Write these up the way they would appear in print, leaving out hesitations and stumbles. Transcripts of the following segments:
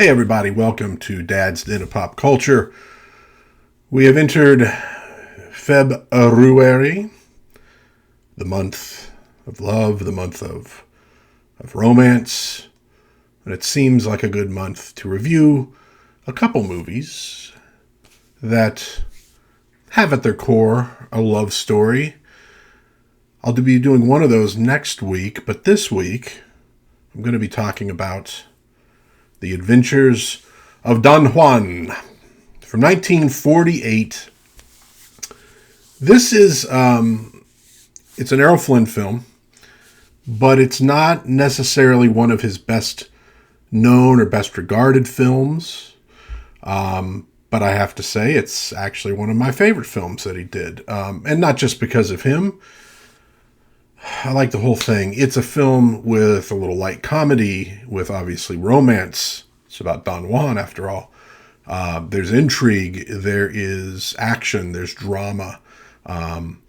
Hey everybody, welcome to Dad's Den of Pop Culture. We have entered February, the month of love, the month of romance, and it seems like a good month to review a couple movies that have at their core a love story. I'll be doing one of those next week, but this week I'm going to be talking about The Adventures of Don Juan from 1948. This is, it's an Errol Flynn film, but it's not necessarily one of his best known or best regarded films. But I have to say it's actually one of my favorite films that he did. And not just because of him. I like the whole thing. It's a film with a little light comedy, with obviously romance. It's about Don Juan, after all. There's intrigue, there is action, there's drama. And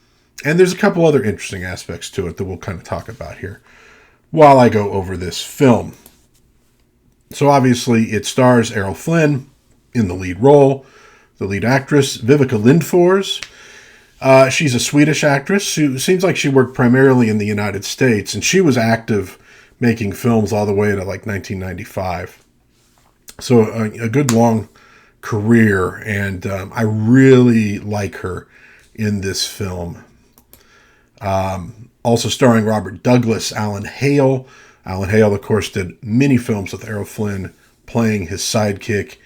there's a couple other interesting aspects to it that we'll kind of talk about here while I go over this film. So obviously it stars Errol Flynn in the lead role. The lead actress, Viveca Lindfors. She's a Swedish actress who seems like she worked primarily in the United States, and she was active making films all the way to like 1995. So a good long career, and I really like her in this film. Also starring Robert Douglas, Alan Hale. Alan Hale, of course, did many films with Errol Flynn, playing his sidekick.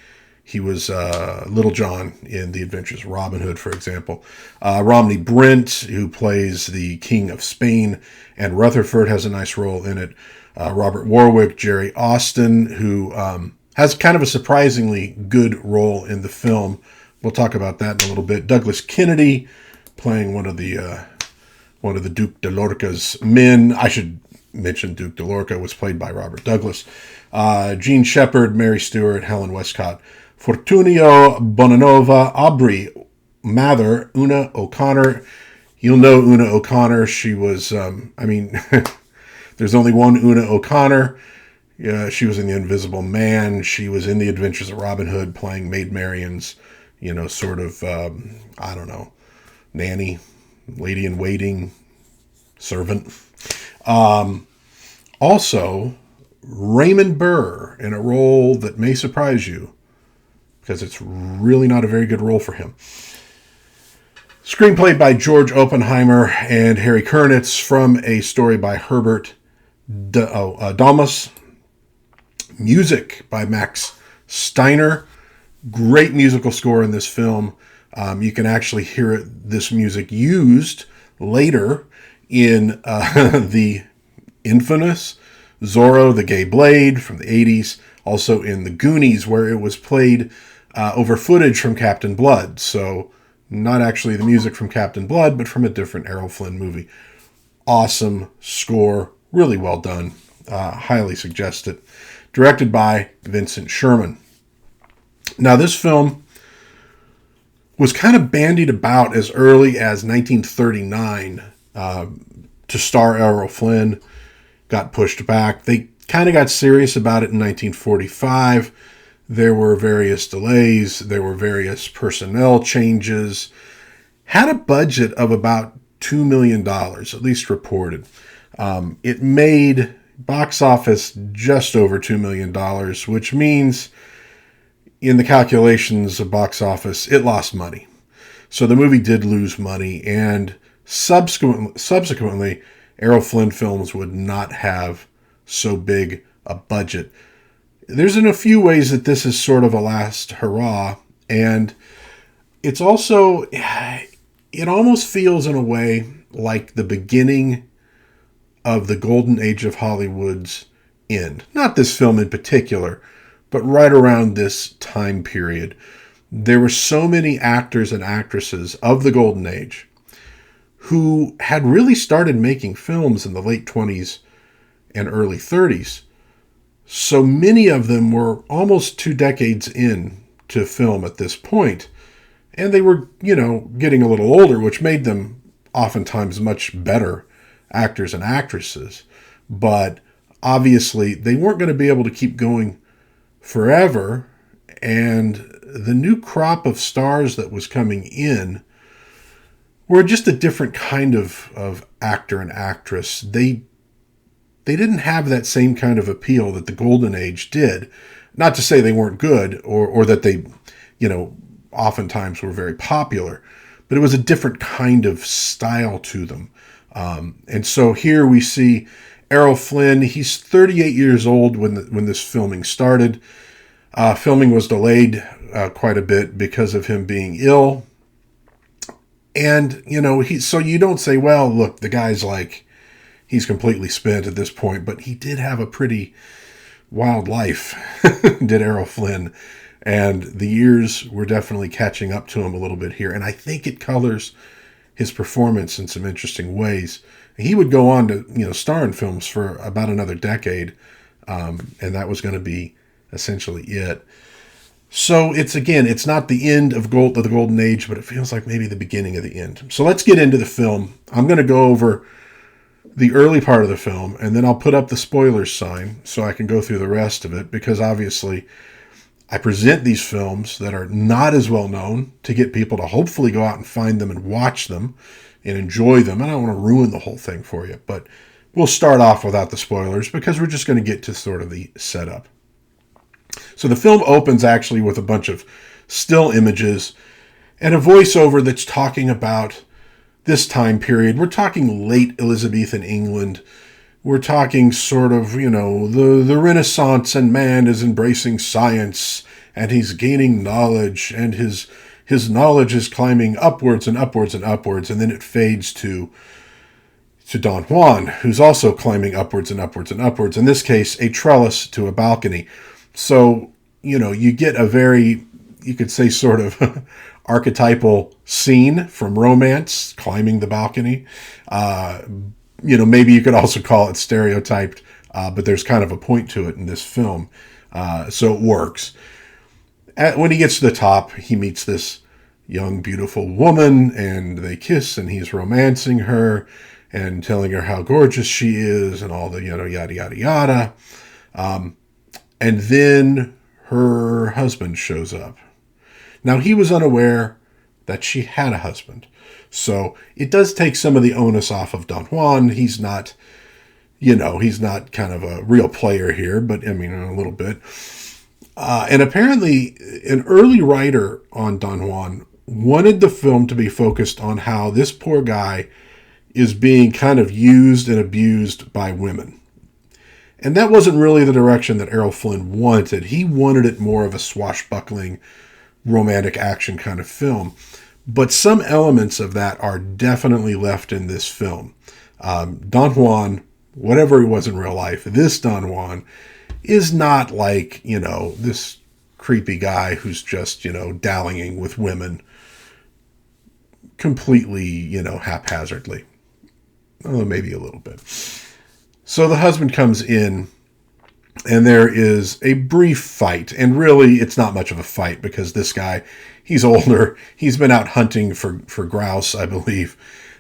He was Little John in The Adventures of Robin Hood, for example. Romney Brent, who plays the King of Spain, and Rutherford has a nice role in it. Robert Warwick, Jerry Austin, who has kind of a surprisingly good role in the film. We'll talk about that in a little bit. Douglas Kennedy, playing one of the Duke de Lorca's men. I should mention Duke de Lorca was played by Robert Douglas. Gene Shepard, Mary Stewart, Helen Westcott, Fortunio Bonanova, Aubrey Mather, Una O'Connor. You'll know Una O'Connor. She was, there's only one Una O'Connor. She was in The Invisible Man. She was in The Adventures of Robin Hood, playing Maid Marian's, nanny, lady-in-waiting, servant. Also, Raymond Burr in a role that may surprise you, because it's really not a very good role for him. Screenplay by George Oppenheimer and Harry Kurnitz, from a story by Herbert Domus. Music by Max Steiner. Great musical score in this film. You can actually hear this music used later in the infamous Zorro the Gay Blade from the 80s. Also in The Goonies, where it was played over footage from Captain Blood. So not actually the music from Captain Blood, but from a different Errol Flynn movie. Awesome score. Really well done. Highly suggest it. Directed by Vincent Sherman. Now, this film was kind of bandied about as early as 1939 to star Errol Flynn. Got pushed back. They kind of got serious about it in 1945. There were various delays. There were various personnel changes. Had a budget of about $2 million, at least reported. It made box office just over $2 million, which means in the calculations of box office, it lost money. So the movie did lose money, and subsequently, Errol Flynn films would not have so big a budget. There's in a few ways that this is sort of a last hurrah, and it's also, it almost feels in a way like the beginning of the golden age of Hollywood's end. Not this film in particular, but right around this time period. There were so many actors and actresses of the golden age who had really started making films in the late 20s and early 30s. So many of them were almost 2 decades in to film at this point. And they were, getting a little older, which made them oftentimes much better actors and actresses. But obviously, they weren't going to be able to keep going forever, and the new crop of stars that was coming in were just a different kind of actor and actress. They didn't have that same kind of appeal that the Golden Age did. Not to say they weren't good or that they, oftentimes were very popular, but it was a different kind of style to them. And so here we see Errol Flynn. He's 38 years old when this filming started. Filming was delayed quite a bit because of him being ill. And, so you don't say, well, look, the guy's like, he's completely spent at this point, but he did have a pretty wild life, did Errol Flynn. And the years were definitely catching up to him a little bit here. And I think it colors his performance in some interesting ways. He would go on to, star in films for about another decade. And that was going to be essentially it. So it's not the end of the Golden Age, but it feels like maybe the beginning of the end. So let's get into the film. I'm going to go over the early part of the film, and then I'll put up the spoilers sign so I can go through the rest of it, because obviously I present these films that are not as well known to get people to hopefully go out and find them and watch them and enjoy them. And I don't want to ruin the whole thing for you, but we'll start off without the spoilers because we're just going to get to sort of the setup. So the film opens actually with a bunch of still images and a voiceover that's talking about this time period. We're talking late Elizabethan England. We're talking sort of, the Renaissance, and man is embracing science and he's gaining knowledge, and his knowledge is climbing upwards and upwards and upwards. And then it fades to Don Juan, who's also climbing upwards and upwards and upwards. In this case, a trellis to a balcony. So, you get a very, you could say, sort of archetypal scene from romance, climbing the balcony. Maybe you could also call it stereotyped, but there's kind of a point to it in this film. So it works. When he gets to the top, he meets this young, beautiful woman, and they kiss, and he's romancing her and telling her how gorgeous she is and all the, yada, yada, yada. And then her husband shows up. Now, he was unaware that she had a husband. So it does take some of the onus off of Don Juan. He's not, he's not kind of a real player here, but a little bit. And apparently an early writer on Don Juan wanted the film to be focused on how this poor guy is being kind of used and abused by women. And that wasn't really the direction that Errol Flynn wanted. He wanted it more of a swashbuckling, romantic action kind of film. But some elements of that are definitely left in this film. Don Juan, whatever he was in real life, this Don Juan is not like, this creepy guy who's just, dallying with women completely, haphazardly. Oh, maybe a little bit. So the husband comes in, and there is a brief fight. And really, it's not much of a fight because this guy, he's older. He's been out hunting for grouse, I believe.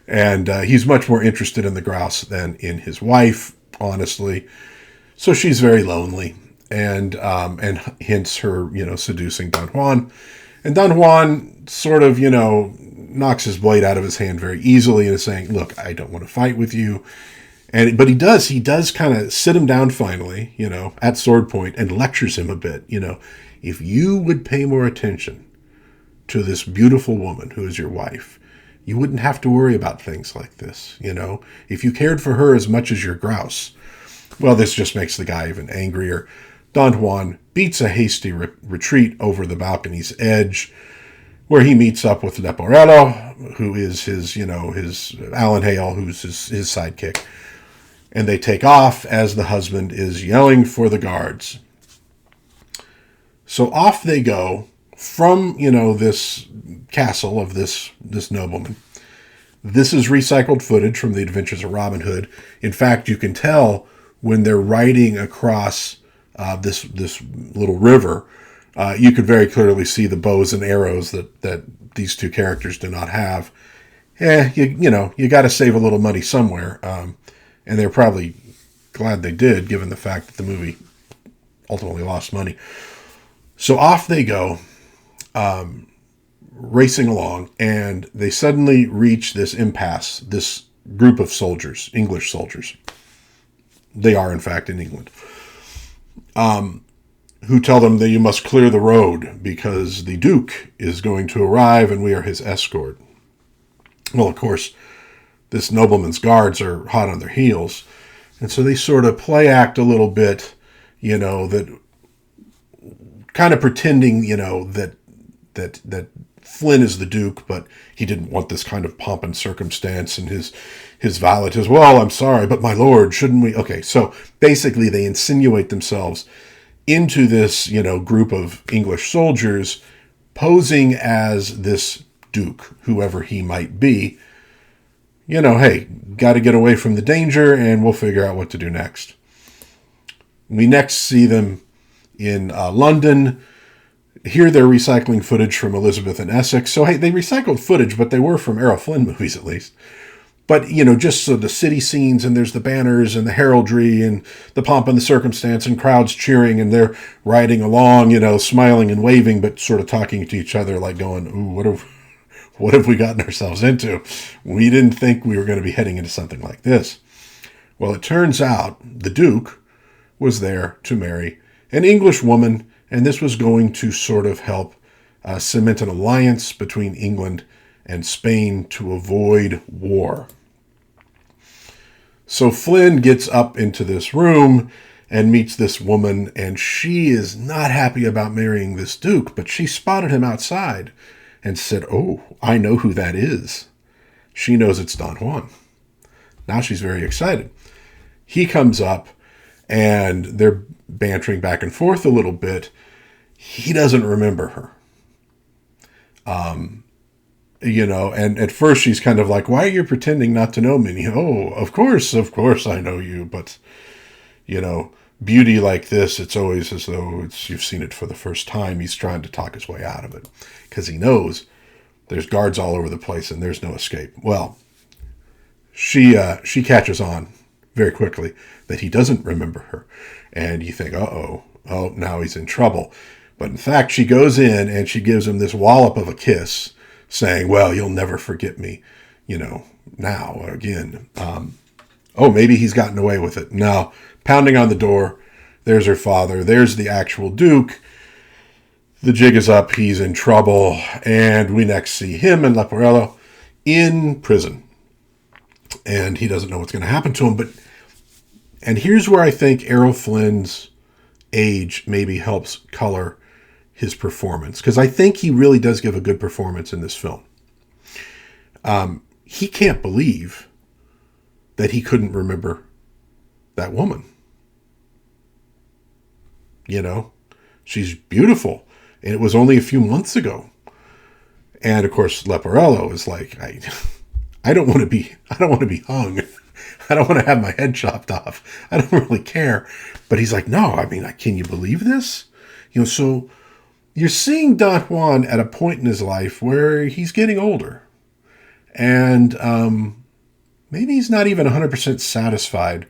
And he's much more interested in the grouse than in his wife, honestly. So she's very lonely. And hence her, seducing Don Juan. And Don Juan sort of, knocks his blade out of his hand very easily and is saying, look, I don't want to fight with you. But he does kind of sit him down finally, at sword point, and lectures him a bit. If you would pay more attention to this beautiful woman who is your wife, you wouldn't have to worry about things like this. If you cared for her as much as your grouse. Well, this just makes the guy even angrier. Don Juan beats a hasty retreat over the balcony's edge, where he meets up with Leporello, who is his Alan Hale, who's his sidekick. And they take off as the husband is yelling for the guards. So off they go from, this castle of this nobleman. This is recycled footage from the Adventures of Robin Hood. In fact, you can tell when they're riding across this little river, you could very clearly see the bows and arrows that these two characters do not have. You got to save a little money somewhere. And they're probably glad they did, given the fact that the movie ultimately lost money. So off they go, racing along, and they suddenly reach this impasse, this group of soldiers, English soldiers. They are, in fact, in England. Who tell them that you must clear the road because the Duke is going to arrive and we are his escort. Well, of course, this nobleman's guards are hot on their heels. And so they sort of play act a little bit, that kind of pretending, that Flynn is the Duke, but he didn't want this kind of pomp and circumstance, and his valet is, well, I'm sorry, but my lord, shouldn't we? Okay, so basically they insinuate themselves into this, group of English soldiers, posing as this Duke, whoever he might be. Hey, got to get away from the danger, and we'll figure out what to do next. We next see them in London. Here they're recycling footage from Elizabeth and Essex. So, hey, they recycled footage, but they were from Errol Flynn movies, at least. But, just so the city scenes, and there's the banners and the heraldry and the pomp and the circumstance and crowds cheering, and they're riding along, smiling and waving, but sort of talking to each other like going, ooh, what have we gotten ourselves into? We didn't think we were going to be heading into something like this. Well, it turns out the Duke was there to marry an English woman, and this was going to sort of help cement an alliance between England and Spain to avoid war. So Flynn gets up into this room and meets this woman, and she is not happy about marrying this Duke, but she spotted him outside and said, oh, I know who that is. She knows it's Don Juan. Now she's very excited. He comes up, and they're bantering back and forth a little bit. He doesn't remember her. And at first she's kind of like, why are you pretending not to know me? And of course I know you, but, beauty like this, it's always as though you've seen it for the first time. He's trying to talk his way out of it because he knows there's guards all over the place and there's no escape. Well, she catches on very quickly that he doesn't remember her. And you think, now he's in trouble. But in fact, she goes in and she gives him this wallop of a kiss, saying, well, you'll never forget me, now again. Maybe he's gotten away with it. No, pounding on the door. There's her father. There's the actual Duke. The jig is up. He's in trouble. And we next see him and Leporello in prison. And he doesn't know what's going to happen to him. And here's where I think Errol Flynn's age maybe helps color his performance, because I think he really does give a good performance in this film. He can't believe that he couldn't remember that woman. She's beautiful, and it was only a few months ago. And of course, Leporello is like, I don't want to be hung. I don't want to have my head chopped off. I don't really care. But he's like, no, can you believe this? So you're seeing Don Juan at a point in his life where he's getting older. And maybe he's not even 100% satisfied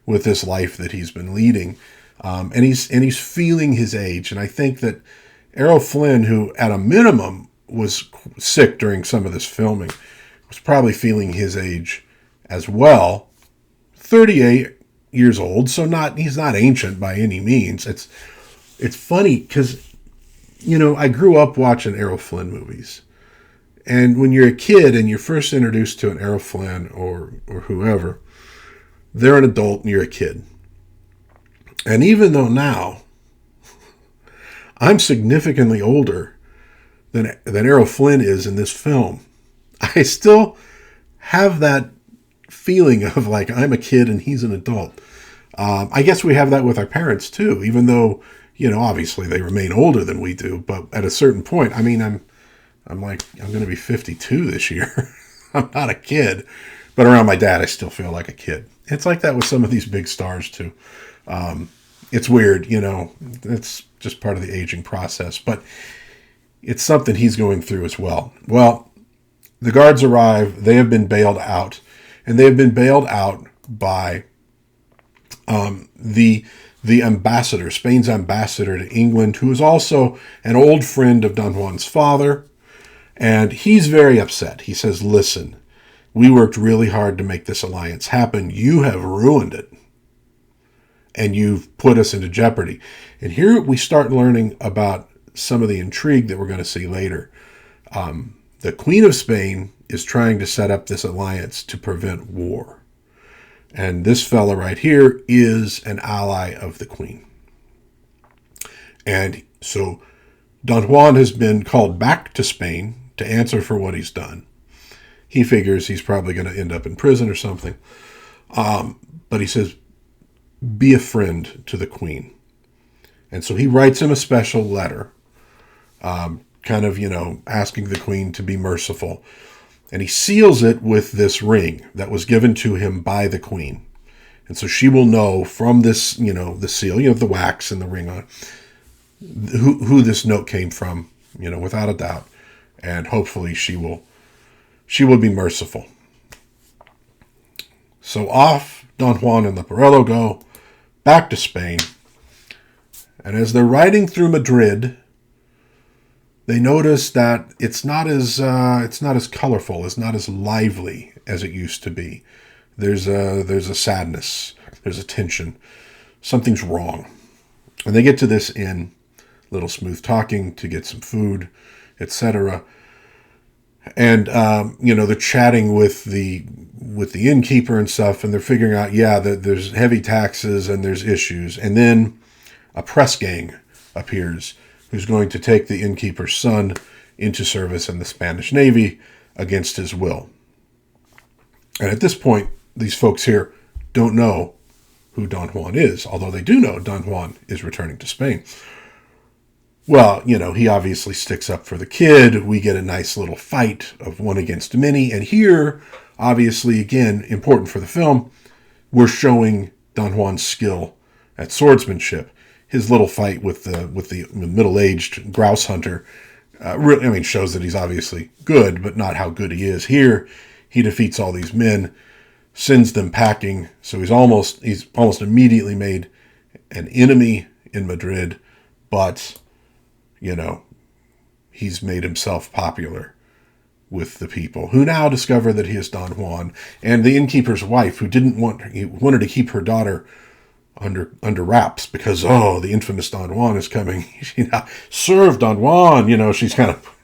with this life that he's been leading. And he's feeling his age. And I think that Errol Flynn, who at a minimum was sick during some of this filming, was probably feeling his age as well. 38 years old, so he's not ancient by any means. It's funny because, I grew up watching Errol Flynn movies. And when you're a kid and you're first introduced to an Errol Flynn or whoever, they're an adult and you're a kid. And even though now I'm significantly older than Errol Flynn is in this film, I still have that feeling of like I'm a kid and he's an adult. I guess we have that with our parents too, even though, obviously they remain older than we do. But at a certain point, I'm going to be 52 this year. I'm not a kid, but around my dad, I still feel like a kid. It's like that with some of these big stars too. It's weird, it's just part of the aging process, but it's something he's going through as well. Well, the guards arrive. They have been bailed out, and they have been bailed out by the the ambassador, Spain's ambassador to England, who is also an old friend of Don Juan's father. And he's very upset. He says, listen, we worked really hard to make this alliance happen. You have ruined it. And you've put us into jeopardy. And here we start learning about some of the intrigue that we're going to see later. The Queen of Spain is trying to set up this alliance to prevent war. And this fella right here is an ally of the Queen. And so Don Juan has been called back to Spain to answer for what he's done. He figures he's probably going to end up in prison or something. But he says, be a friend to the Queen. And so he writes him a special letter, kind of, asking the Queen to be merciful. And he seals it with this ring that was given to him by the Queen. And so she will know from this, the seal, the wax and the ring on it, who this note came from, without a doubt. And hopefully she will be merciful. So off Don Juan and Leporello go back to Spain. And as they're riding through Madrid, they notice that it's not as colorful, it's not as lively as it used to be. There's a sadness, there's a tension, something's wrong. And they get to this inn, little smooth talking to get some food, etc. And they're chatting with the innkeeper and stuff, and they're figuring out, that there's heavy taxes and there's issues. And then a press gang appears who's going to take the innkeeper's son into service in the Spanish Navy against his will. And at this point, these folks here don't know who Don Juan is, although they do know Don Juan is returning to Spain. Well, he obviously sticks up for the kid. We get a nice little fight of one against many. And here, obviously, again, important for the film, we're showing Don Juan's skill at swordsmanship. His little fight with the middle-aged grouse hunter really, shows that he's obviously good, but not how good he is. Here, he defeats all these men, sends them packing. So he's almost immediately made an enemy in Madrid, but he's made himself popular with the people, who now discover that he is Don Juan. And the innkeeper's wife, who wanted to keep her daughter under wraps because, the infamous Don Juan is coming. She now serve Don Juan. She's kind of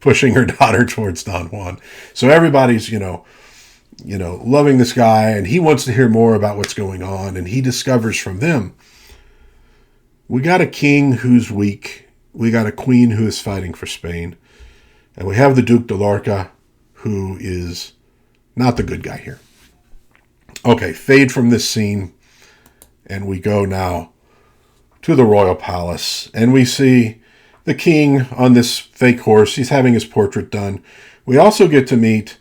pushing her daughter towards Don Juan. So everybody's, loving this guy, and he wants to hear more about what's going on. And he discovers from them, we got a king who's weak. We got a queen who is fighting for Spain. And we have the Duke de Lorca, who is not the good guy here. Okay, fade from this scene. And we go now to the royal palace. And we see the king on this fake horse. He's having his portrait done. We also get to meet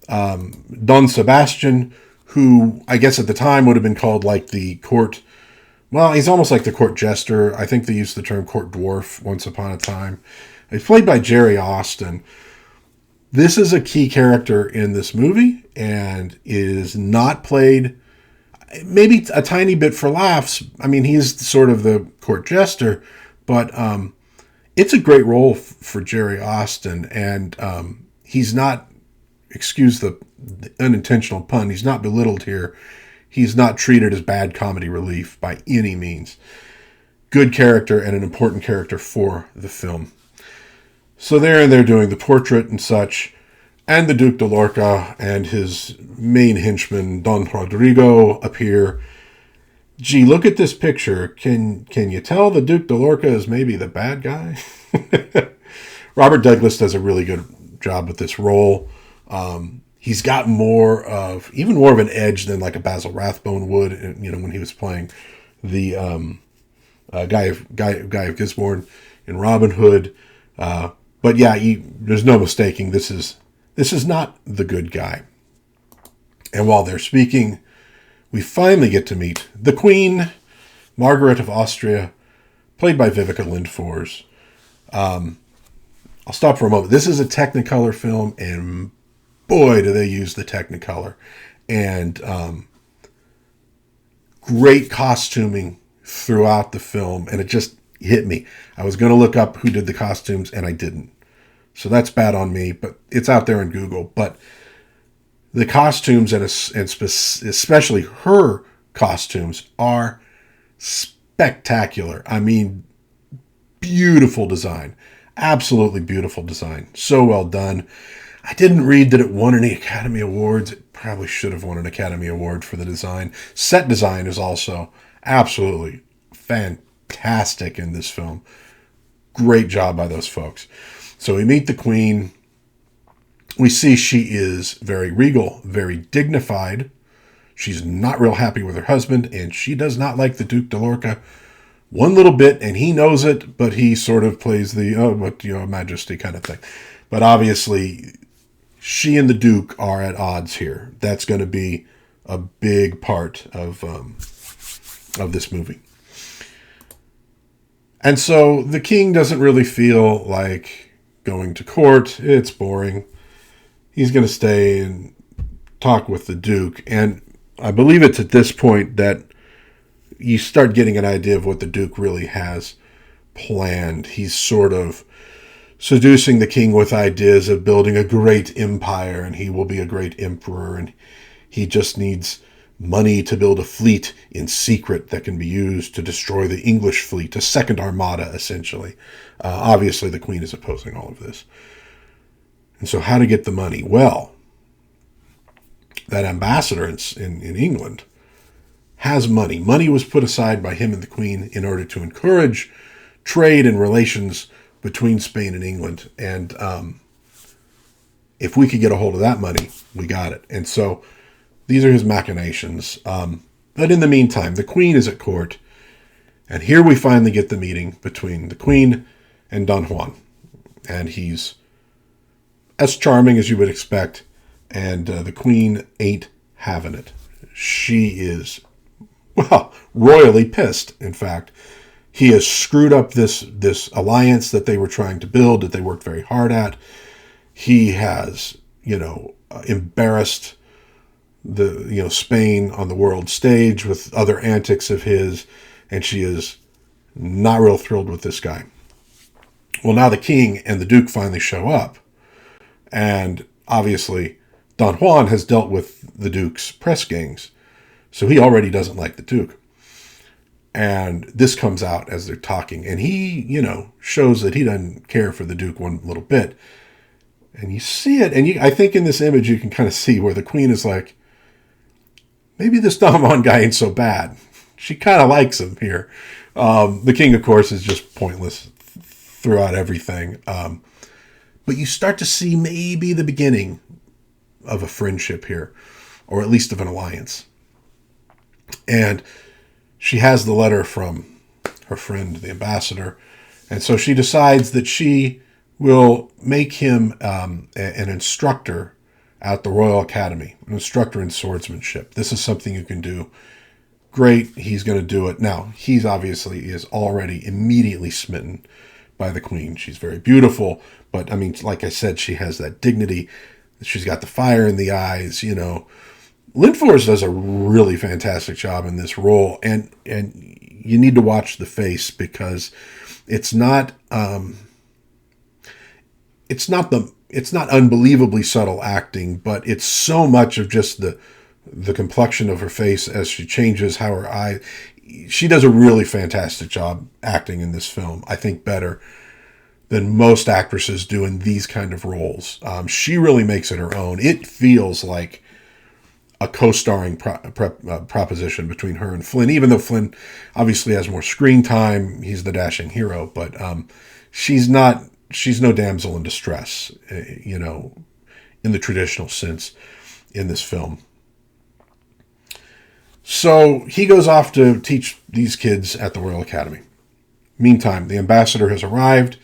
Don Sebastian, who I guess at the time would have been called like the court. Well, he's almost like the court jester. I think they used the term court dwarf once upon a time. He's played by Jerry Austin. This is a key character in this movie and is not played maybe a tiny bit for laughs. He's sort of the court jester, but it's a great role for Jerry Austin. And he's not, excuse the unintentional pun, he's not belittled here. He's not treated as bad comedy relief by any means. Good character and an important character for the film. So they're doing the portrait and such, and the Duke de Lorca and his main henchman, Don Rodrigo, appear. Gee, look at this picture. Can you tell the Duke de Lorca is maybe the bad guy? Robert Douglas does a really good job with this role. He's got even more of an edge than like a Basil Rathbone would, when he was playing the guy of Gisborne in Robin Hood. But yeah, there's no mistaking this is not the good guy. And while they're speaking, we finally get to meet the Queen, Margaret of Austria, played by Viveca Lindfors. I'll stop for a moment. This is a Technicolor film, and boy, do they use the Technicolor. And great costuming throughout the film, and it just hit me. I was going to look up who did the costumes, and I didn't. So that's bad on me, but it's out there in Google. But the costumes, and especially her costumes, are spectacular. I mean, beautiful design. Absolutely beautiful design. So well done. I didn't read that it won any Academy Awards. It probably should have won an Academy Award for the design. Set design is also absolutely fantastic in this film. Great job by those folks. So we meet the Queen. We see she is very regal, very dignified. She's not real happy with her husband, and she does not like the Duke de Lorca one little bit, and he knows it, but he sort of plays the, oh, what, Majesty kind of thing. But obviously, she and the Duke are at odds here. That's going to be a big part of this movie. And so the king doesn't really feel like going to court. It's boring. He's going to stay and talk with the Duke. And I believe it's at this point that you start getting an idea of what the Duke really has planned. He's sort of seducing the king with ideas of building a great empire, and he will be a great emperor, and he just needs money to build a fleet in secret that can be used to destroy the English fleet, a second armada, essentially. Obviously, the Queen is opposing all of this. And so how to get the money? Well, that ambassador in England has money. Money was put aside by him and the Queen in order to encourage trade and relations between Spain and England. And if we could get a hold of that money, we got it. And so these are his machinations. But in the meantime, the Queen is at court. And here we finally get the meeting between the Queen and Don Juan. And he's as charming as you would expect. And the Queen ain't having it. She is, well, royally pissed, in fact. He has screwed up this alliance that they were trying to build, that they worked very hard at. He has, embarrassed Spain on the world stage with other antics of his, and she is not real thrilled with this guy. Well, now the king and the Duke finally show up, and obviously Don Juan has dealt with the Duke's press gangs, so he already doesn't like the Duke. And this comes out as they're talking. And he, shows that he doesn't care for the Duke one little bit. And you see it. And I think in this image you can kind of see where the Queen is like, maybe this Don Juan guy ain't so bad. She kind of likes him here. The king, of course, is just pointless throughout everything. But you start to see maybe the beginning of a friendship here. Or at least of an alliance. And she has the letter from her friend, the ambassador, and so she decides that she will make him an instructor at the Royal Academy, an instructor in swordsmanship. This is something you can do. Great, he's going to do it. Now, he's obviously is already immediately smitten by the Queen. She's very beautiful, but, like I said, she has that dignity. She's got the fire in the eyes, Lindfors does a really fantastic job in this role, and you need to watch the face because it's not unbelievably subtle acting, but it's so much of just the complexion of her face as she changes, how her eye. She does a really fantastic job acting in this film. I think better than most actresses do in these kind of roles. She really makes it her own. It feels like a co-starring proposition between her and Flynn, even though Flynn obviously has more screen time. He's the dashing hero, but she's no damsel in distress, in the traditional sense in this film. So he goes off to teach these kids at the Royal Academy. Meantime, the ambassador has arrived.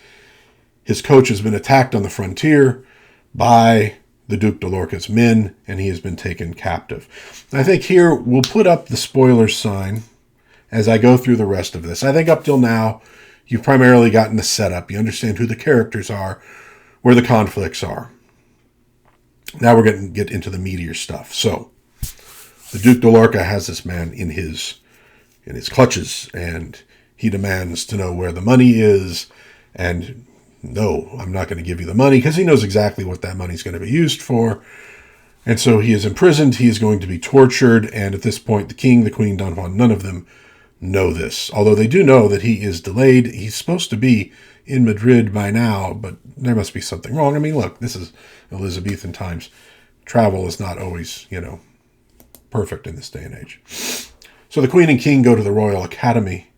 His coach has been attacked on the frontier by the Duke de Lorca's men, and he has been taken captive. I think here we'll put up the spoiler sign as I go through the rest of this. I think up till now, you've primarily gotten the setup. You understand who the characters are, where the conflicts are. Now we're going to get into the meatier stuff. So, the Duke de Lorca has this man in his in his clutches, and he demands to know where the money is. And no, I'm not going to give you the money, because he knows exactly what that money is going to be used for. And so he is imprisoned. He is going to be tortured. And at this point, the king, the queen, Don Juan, none of them know this. Although they do know that he is delayed. He's supposed to be in Madrid by now, but there must be something wrong. I mean, look, this is Elizabethan times. Travel is not always, perfect in this day and age. So the queen and king go to the Royal Academy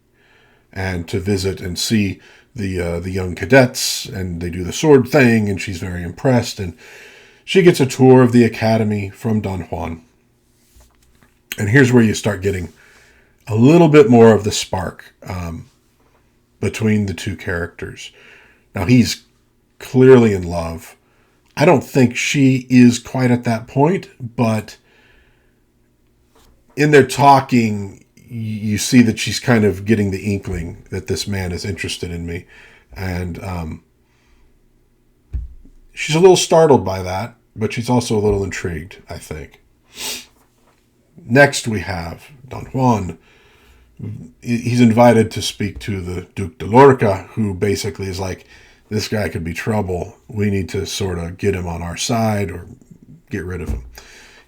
and to visit and see the young cadets, and they do the sword thing, and she's very impressed, and she gets a tour of the academy from Don Juan. And here's where you start getting a little bit more of the spark between the two characters. Now, he's clearly in love. I don't think she is quite at that point, but in their talking, you see that she's kind of getting the inkling that this man is interested in me. And she's a little startled by that, but she's also a little intrigued, I think. Next, we have Don Juan. He's invited to speak to the Duke de Lorca, who basically is like, this guy could be trouble. We need to sort of get him on our side or get rid of him.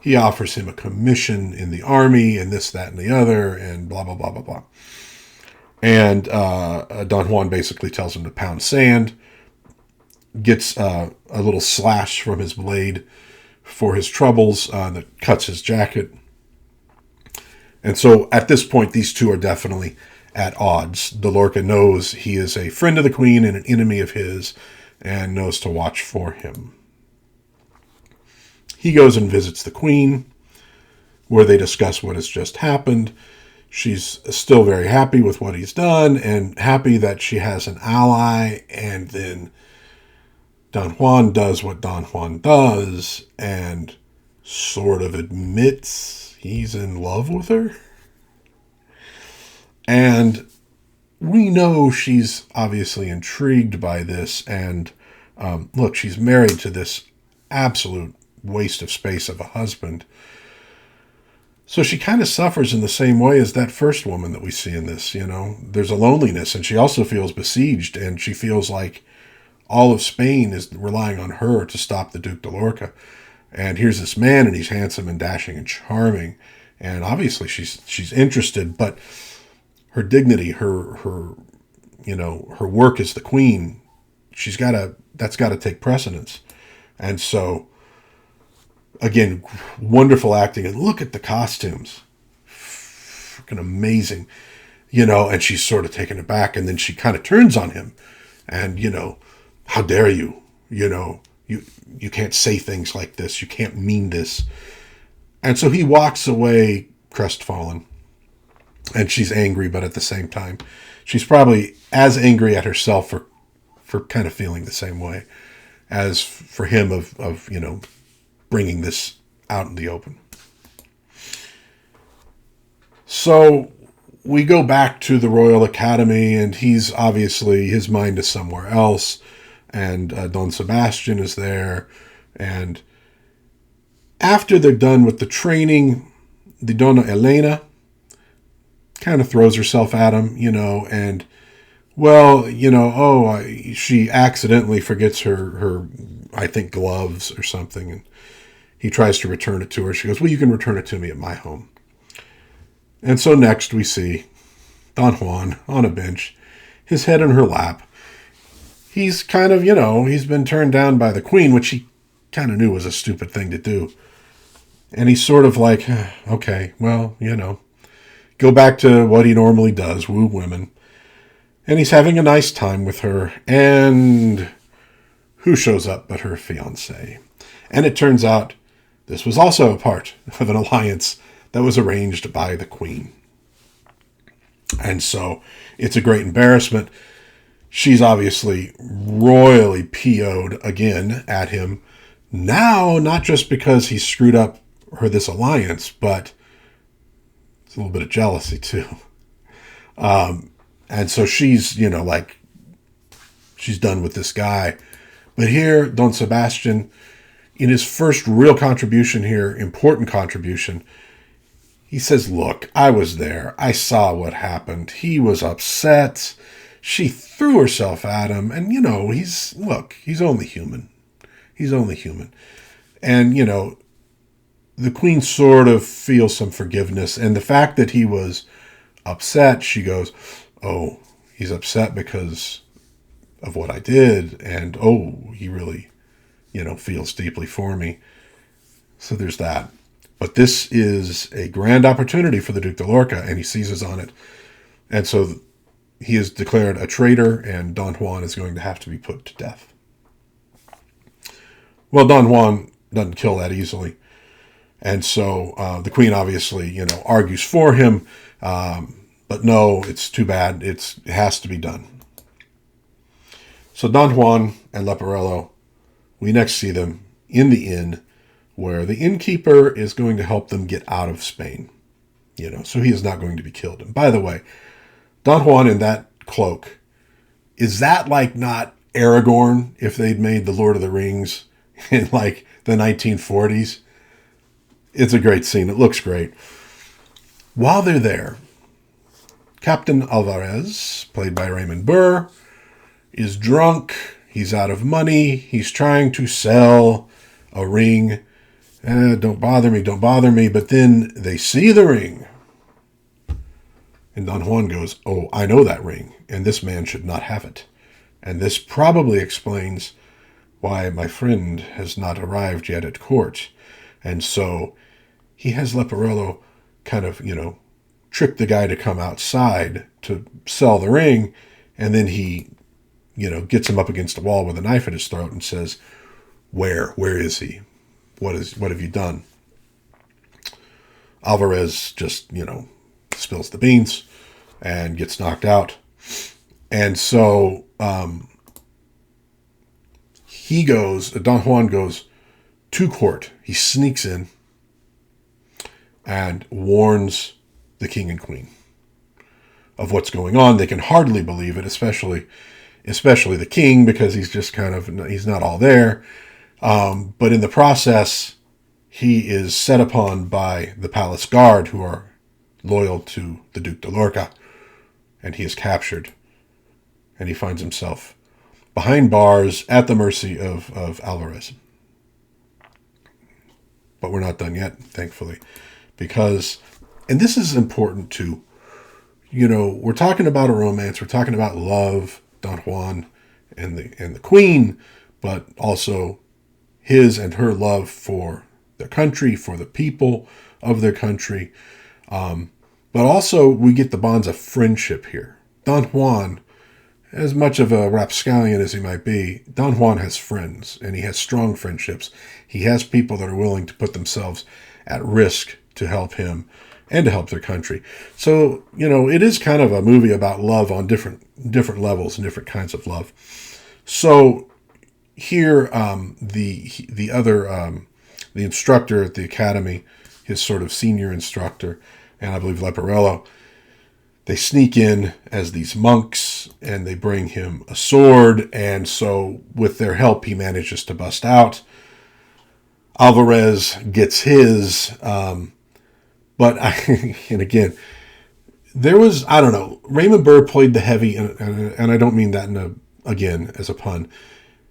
He offers him a commission in the army and this, that, and the other, and blah, blah, blah, blah, blah. And Don Juan basically tells him to pound sand, gets a little slash from his blade for his troubles that cuts his jacket. And so at this point, these two are definitely at odds. De Lorca knows he is a friend of the queen and an enemy of his, and knows to watch for him. He goes and visits the queen, where they discuss what has just happened. She's still very happy with what he's done, and happy that she has an ally. And then Don Juan does what Don Juan does, and sort of admits he's in love with her. And we know she's obviously intrigued by this. And look, she's married to this absolute waste of space of a husband. So she kind of suffers in the same way as that first woman that we see in this. There's a loneliness, and she also feels besieged, and she feels like all of Spain is relying on her to stop the Duke de Lorca. And here's this man, and he's handsome and dashing and charming. And obviously she's interested, but her dignity, her work as the queen, that's got to take precedence. And so, again, wonderful acting. And look at the costumes. Freaking amazing. And she's sort of taken aback, and then she kind of turns on him. And, how dare you? You can't say things like this. You can't mean this. And so he walks away crestfallen. And she's angry, but at the same time, she's probably as angry at herself for kind of feeling the same way as for him of bringing this out in the open. So we go back to the Royal Academy, and he's obviously, his mind is somewhere else. And Don Sebastian is there. And after they're done with the training, the Donna Elena kind of throws herself at him, and, she accidentally forgets her, I think, gloves or something. And he tries to return it to her. She goes, well, you can return it to me at my home. And so next we see Don Juan on a bench, his head in her lap. He's kind of, he's been turned down by the queen, which he kind of knew was a stupid thing to do. And he's sort of like, okay, well, go back to what he normally does, woo women. And he's having a nice time with her. And who shows up but her fiancé? And it turns out this was also a part of an alliance that was arranged by the queen. And so it's a great embarrassment. She's obviously royally PO'd again at him. Now, not just because he screwed up this alliance, but it's a little bit of jealousy too. And so she's, she's done with this guy. But here, Don Sebastian, in his first real contribution here, important contribution, he says, look, I was there. I saw what happened. He was upset. She threw herself at him. And, he's only human. He's only human. And, the queen sort of feels some forgiveness. And the fact that he was upset, she goes, oh, he's upset because of what I did. And, oh, he really, feels deeply for me. So there's that. But this is a grand opportunity for the Duke de Lorca, and he seizes on it. And so he is declared a traitor, and Don Juan is going to have to be put to death. Well, Don Juan doesn't kill that easily. And so the queen obviously, argues for him. But no, it's too bad. It has to be done. So Don Juan and Leporello, we next see them in the inn, where the innkeeper is going to help them get out of Spain. So he is not going to be killed. And by the way, Don Juan in that cloak, is that like not Aragorn if they'd made the Lord of the Rings in like the 1940s? It's a great scene. It looks great. While they're there, Captain Alvarez, played by Raymond Burr, is drunk. He's out of money. He's trying to sell a ring. Don't bother me. But then they see the ring. And Don Juan goes, oh, I know that ring, and this man should not have it. And this probably explains why my friend has not arrived yet at court. And so he has Leporello kind of, trick the guy to come outside to sell the ring. And then he, gets him up against a wall with a knife at his throat and says, where is he? What have you done? Alvarez just, spills the beans and gets knocked out. And so Don Juan goes to court. He sneaks in and warns the king and queen of what's going on. They can hardly believe it, especially the king, because he's just he's not all there. But in the process, he is set upon by the palace guard, who are loyal to the Duke de Lorca, and he is captured. And he finds himself behind bars at the mercy of Alvarez. But we're not done yet, thankfully, because, and this is important too, we're talking about a romance, we're talking about love, Don Juan and the queen, but also his and her love for their country, for the people of their country. But also we get the bonds of friendship here. Don Juan, as much of a rapscallion as he might be, Don Juan has friends, and he has strong friendships. He has people that are willing to put themselves at risk to help him and to help their country. So, it is kind of a movie about love on different levels and different kinds of love. So here, the instructor at the academy, his sort of senior instructor, and I believe Leporello, they sneak in as these monks, and they bring him a sword, and so with their help, he manages to bust out. Alvarez gets his, and again, there was, I don't know, Raymond Burr played the heavy, and I don't mean that again as a pun.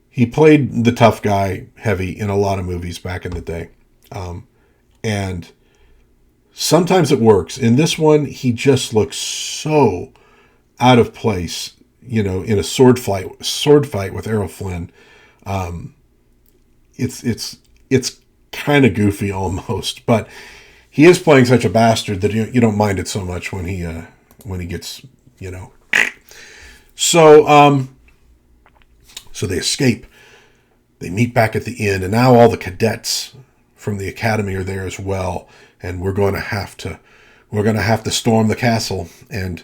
He played the tough guy heavy in a lot of movies back in the day. And sometimes it works. In this one, he just looks so out of place, in a sword fight with Errol Flynn. It's kind of goofy almost, but he is playing such a bastard that you don't mind it so much when he gets, So they escape. They meet back at the inn, and now all the cadets from the academy are there as well. And we're going to have to storm the castle and,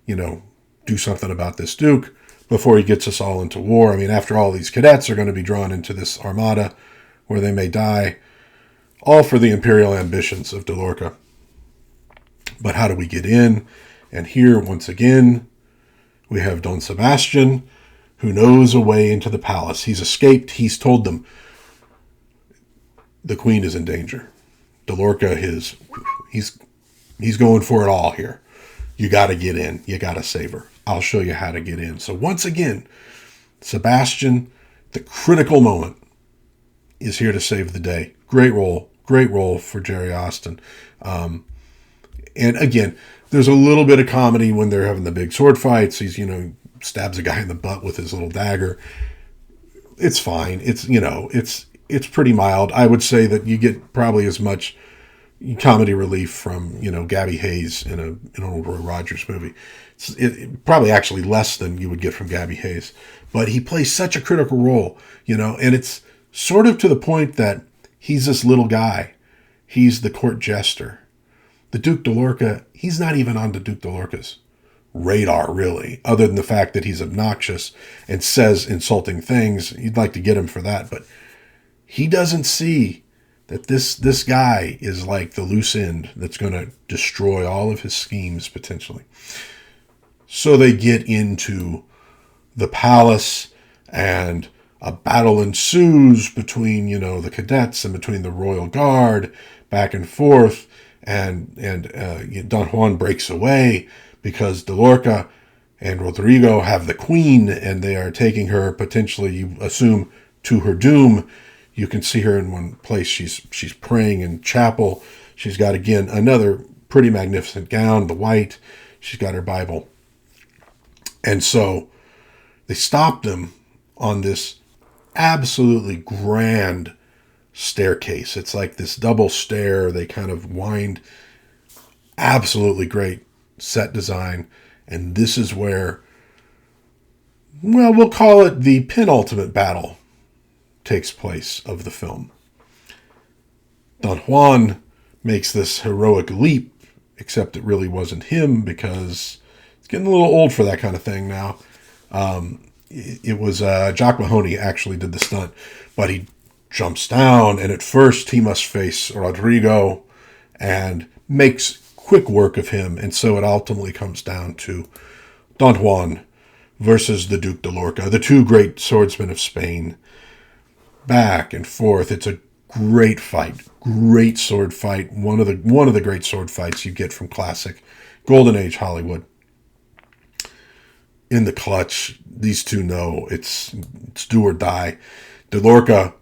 do something about this Duke before he gets us all into war. I mean, after all, these cadets are going to be drawn into this armada where they may die, all for the imperial ambitions of de Lorca. But how do we get in? And here, once again, we have Don Sebastian, who knows a way into the palace. He's escaped. He's told them the queen is in danger. De Lorca, he's He's going for it all here. You got to get in. You got to save her. I'll show you how to get in. So once again, Sebastian, the critical moment, is here to save the day. Great role for Jerry Austin. And again, there's a little bit of comedy when they're having the big sword fights. He's, stabs a guy in the butt with his little dagger. It's fine. It's pretty mild. I would say that you get probably as much comedy relief from, Gabby Hayes in an old Roy Rogers movie. It probably actually less than you would get from Gabby Hayes. But he plays such a critical role, and it's sort of to the point that he's this little guy. He's the court jester. The Duke de Lorca, he's not even on the Duke de Lorca's radar, really, other than the fact that he's obnoxious and says insulting things. You'd like to get him for that, but he doesn't see that this guy is like the loose end that's going to destroy all of his schemes, potentially. So they get into the palace, and a battle ensues between, the cadets and between the royal guard, back and forth, and Don Juan breaks away because de Lorca and Rodrigo have the queen, and they are taking her, potentially, you assume, to her doom. You can see her in one place. She's praying in chapel. She's got, again, another pretty magnificent gown, the white. She's got her Bible. And so they stopped them on this absolutely grand staircase. It's like this double stair. They kind of wind. Absolutely great set design. And this is where, well, we'll call it the penultimate battle takes place of the film. Don Juan makes this heroic leap, except it really wasn't him because it's getting a little old for that kind of thing now. It was Jock Mahoney actually did the stunt, but he jumps down, and at first he must face Rodrigo and makes quick work of him, and so it ultimately comes down to Don Juan versus the Duke de Lorca, the two great swordsmen of Spain. Back and forth. It's a great fight, great sword fight. One of the great sword fights you get from classic Golden Age Hollywood. In the clutch, these two know it's do or die. De Lorca,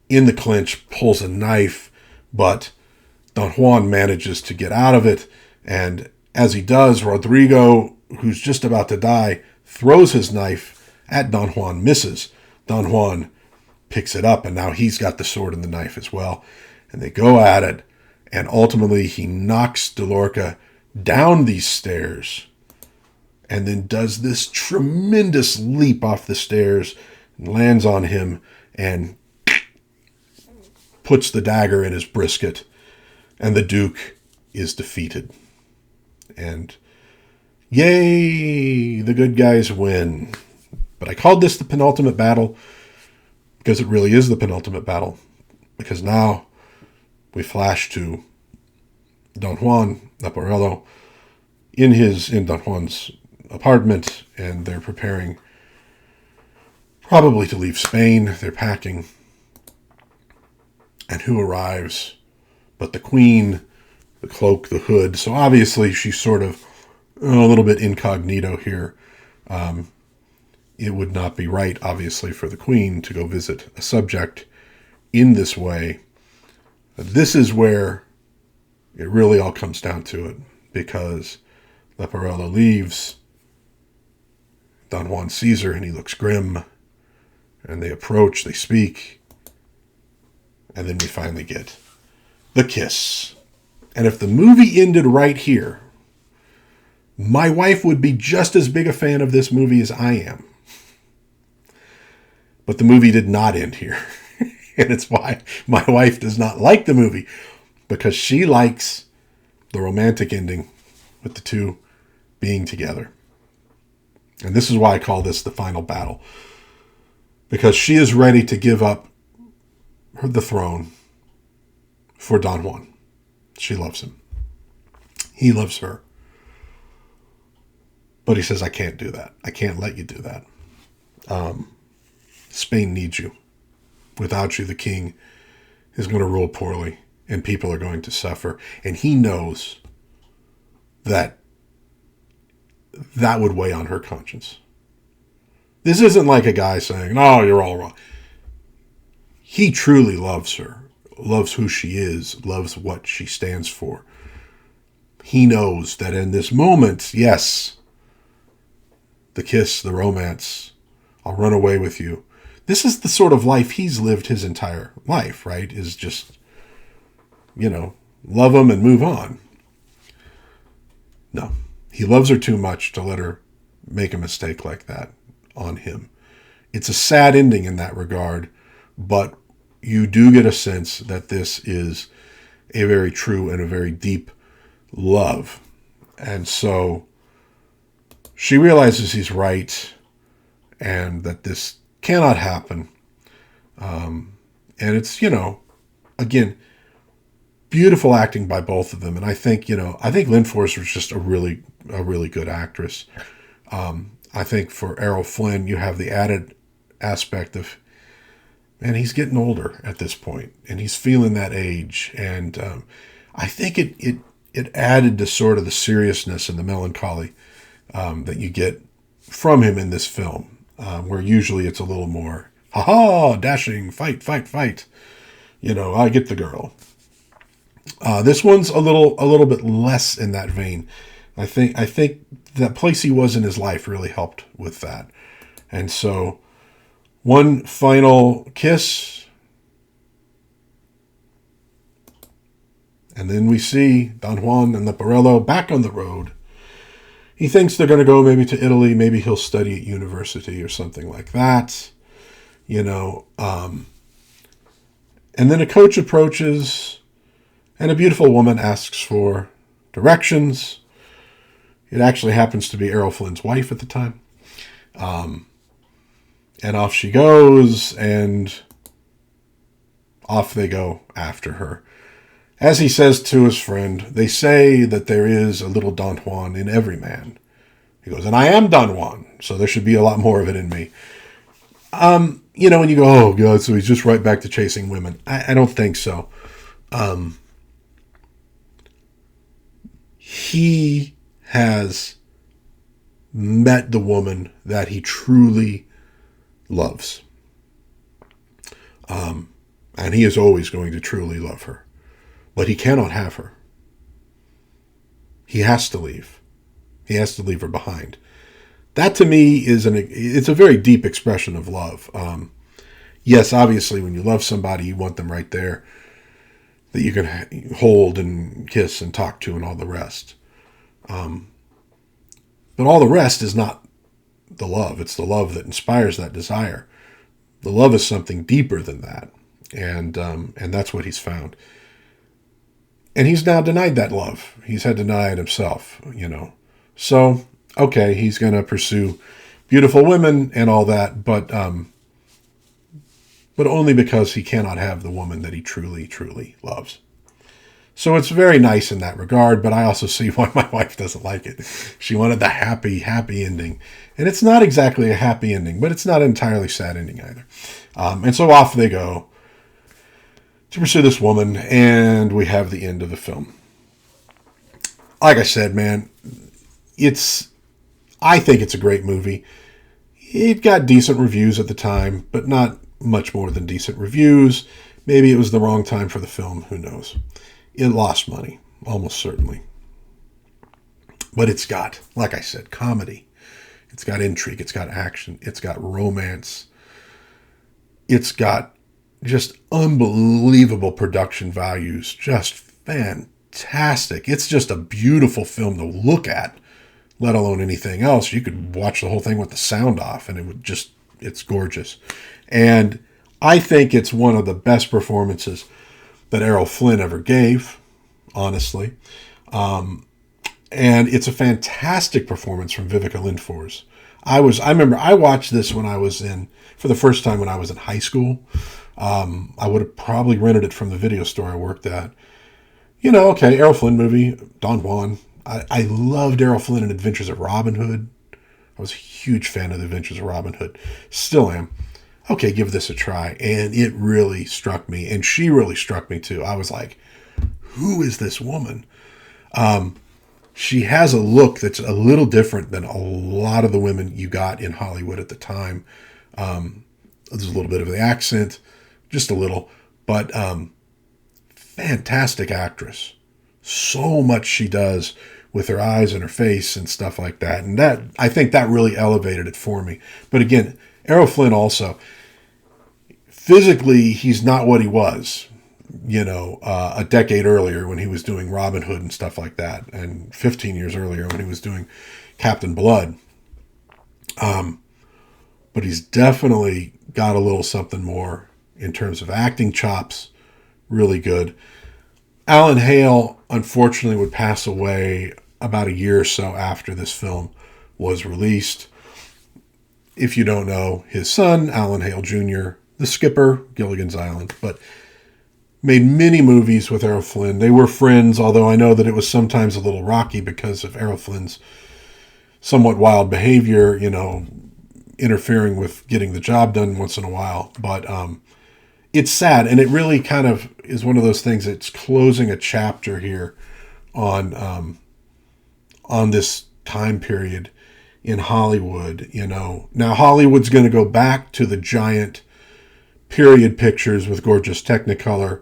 in the clinch, pulls a knife, but Don Juan manages to get out of it, and as he does, Rodrigo, who's just about to die, throws his knife at Don Juan, misses. Don Juan picks it up, and now he's got the sword and the knife as well. And they go at it, and ultimately he knocks de Lorca down these stairs and then does this tremendous leap off the stairs and lands on him and puts the dagger in his brisket, and the Duke is defeated. And yay, the good guys win. But I called this the penultimate battle because it really is the penultimate battle. Because now we flash to Don Juan Leporello in Don Juan's apartment, and they're preparing probably to leave Spain. They're packing. And who arrives but the Queen, the cloak, the hood. So obviously she's sort of a little bit incognito here. It would not be right, obviously, for the Queen to go visit a subject in this way. This is where it really all comes down to it, because Leporello leaves. Don Juan sees her, and he looks grim. And they approach, they speak, and then we finally get the kiss. And if the movie ended right here, my wife would be just as big a fan of this movie as I am. But the movie did not end here. And it's why my wife does not like the movie, because she likes the romantic ending with the two being together. And this is why I call this the final battle, because she is ready to give up the throne for Don Juan. She loves him. He loves her. But he says, I can't do that. I can't let you do that. Spain needs you. Without you, the king is going to rule poorly, and people are going to suffer. And he knows that would weigh on her conscience. This isn't like a guy saying, "No, you're all wrong." He truly loves her, loves who she is, loves what she stands for. He knows that in this moment, yes, the kiss, the romance, I'll run away with you. This is the sort of life he's lived his entire life, right? Is just, love him and move on. No, he loves her too much to let her make a mistake like that on him. It's a sad ending in that regard, but you do get a sense that this is a very true and a very deep love. And so she realizes he's right and that this cannot happen. And it's, again, beautiful acting by both of them. And I think Lindfors was just a really good actress. I think for Errol Flynn, you have the added aspect of, man, he's getting older at this point, and he's feeling that age. And I think it added to sort of the seriousness and the melancholy that you get from him in this film, where usually it's a little more, dashing, fight. I get the girl. This one's a little bit less in that vein. I think that place he was in his life really helped with that. And so one final kiss, and then we see Don Juan and Leporello back on the road. He thinks they're going to go maybe to Italy. Maybe he'll study at university or something like that. And then a coach approaches, and a beautiful woman asks for directions. It actually happens to be Errol Flynn's wife at the time. And off she goes, and off they go after her. As he says to his friend, they say that there is a little Don Juan in every man. He goes, and I am Don Juan, so there should be a lot more of it in me. When you go, oh, God, so he's just right back to chasing women. I don't think so. He has met the woman that he truly loves. And he is always going to truly love her. But he cannot have her. He has to leave. He has to leave her behind. That to me it's a very deep expression of love. Yes, obviously when you love somebody, you want them right there that you can hold and kiss and talk to and all the rest. But all the rest is not the love. It's the love that inspires that desire. The love is something deeper than that. And that's what he's found. And he's now denied that love. He's had to deny it himself, So, okay, he's going to pursue beautiful women and all that, but only because he cannot have the woman that he truly, truly loves. So it's very nice in that regard, but I also see why my wife doesn't like it. She wanted the happy, happy ending. And it's not exactly a happy ending, but it's not an entirely sad ending either. And so off they go to pursue this woman, and we have the end of the film. Like I said, man, I think it's a great movie. It got decent reviews at the time, but not much more than decent reviews. Maybe it was the wrong time for the film, who knows. It lost money, almost certainly. But it's got, like I said, comedy. It's got intrigue. It's got action. It's got romance. It's got just unbelievable production values. Just fantastic. It's just a beautiful film to look at, let alone anything else. You could watch the whole thing with the sound off, and it's gorgeous. And I think it's one of the best performances that Errol Flynn ever gave, honestly. And it's a fantastic performance from Viveca Lindfors. I remember I watched this for the first time when I was in high school. I would have probably rented it from the video store I worked at. Okay, Errol Flynn movie, Don Juan. I loved Errol Flynn in Adventures of Robin Hood. I was a huge fan of the Adventures of Robin Hood. Still am. Okay, give this a try. And it really struck me. And she really struck me too. I was like, who is this woman? she has a look that's a little different than a lot of the women you got in Hollywood at the time. There's a little bit of the accent, just a little, but fantastic actress. So much she does with her eyes and her face and stuff like that. And that, I think that really elevated it for me. But again, Errol Flynn also, physically, he's not what he was, a decade earlier when he was doing Robin Hood and stuff like that, and 15 years earlier when he was doing Captain Blood. But he's definitely got a little something more in terms of acting chops. Really good. Alan Hale, unfortunately, would pass away about a year or so after this film was released. If you don't know, his son, Alan Hale Jr., the skipper, Gilligan's Island, but made many movies with Errol Flynn. They were friends, although I know that it was sometimes a little rocky because of Errol Flynn's somewhat wild behavior, interfering with getting the job done once in a while. But it's sad, and it really kind of is one of those things that's closing a chapter here on this time period in Hollywood. Now Hollywood's going to go back to the giant period pictures with gorgeous Technicolor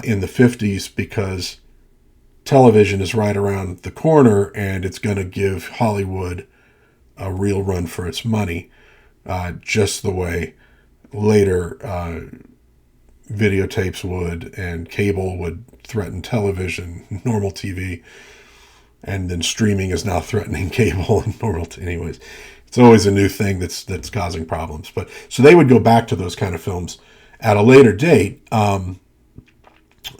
in the 50s, because television is right around the corner, and it's going to give Hollywood a real run for its money, just the way later videotapes would, and cable would threaten television, normal TV, and then streaming is now threatening cable and normal. Anyways, it's always a new thing that's causing problems. But so they would go back to those kind of films at a later date,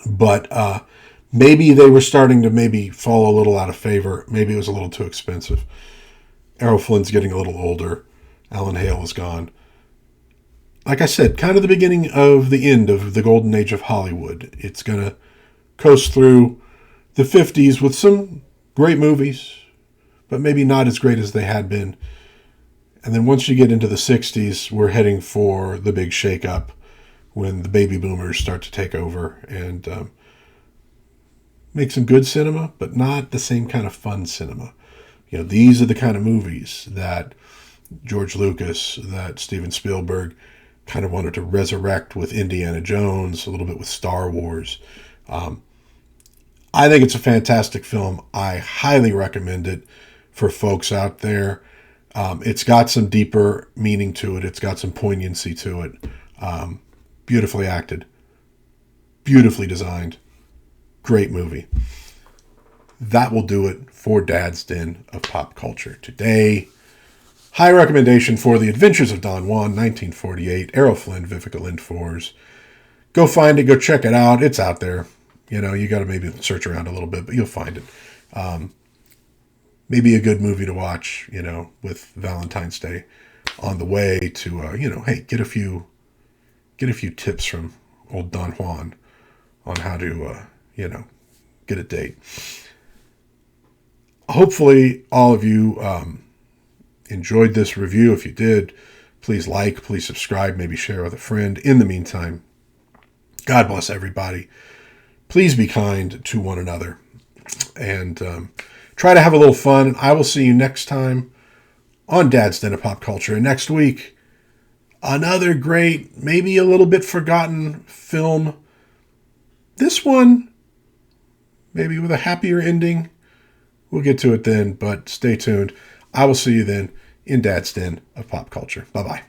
but maybe they were starting to maybe fall a little out of favor. Maybe it was a little too expensive. Errol Flynn's getting a little older. Alan Hale is gone. Like I said, kind of the beginning of the end of the golden age of Hollywood. It's going to coast through the 50s with some great movies, but maybe not as great as they had been. And then once you get into the 60s, we're heading for the big shakeup when the baby boomers start to take over and make some good cinema, but not the same kind of fun cinema. These are the kind of movies that George Lucas, that Steven Spielberg kind of wanted to resurrect with Indiana Jones, a little bit with Star Wars. I think it's a fantastic film. I highly recommend it for folks out there. It's got some deeper meaning to it. It's got some poignancy to it. Beautifully acted, beautifully designed, great movie. That will do it for Dad's Den of Pop Culture today. High recommendation for The Adventures of Don Juan, 1948, Errol Flynn, Viveca, Lindfors. Go find it, go check it out. It's out there. You got to maybe search around a little bit, but you'll find it. Maybe a good movie to watch, with Valentine's Day on the way to, hey, get a few tips from old Don Juan on how to, get a date. Hopefully all of you enjoyed this review. If you did, please like, please subscribe, maybe share with a friend. In the meantime, God bless everybody. Please be kind to one another and try to have a little fun. I will see you next time on Dad's Den of Pop Culture. And next week, another great, maybe a little bit forgotten film. This one, maybe with a happier ending. We'll get to it then, but stay tuned. I will see you then in Dad's Den of Pop Culture. Bye-bye.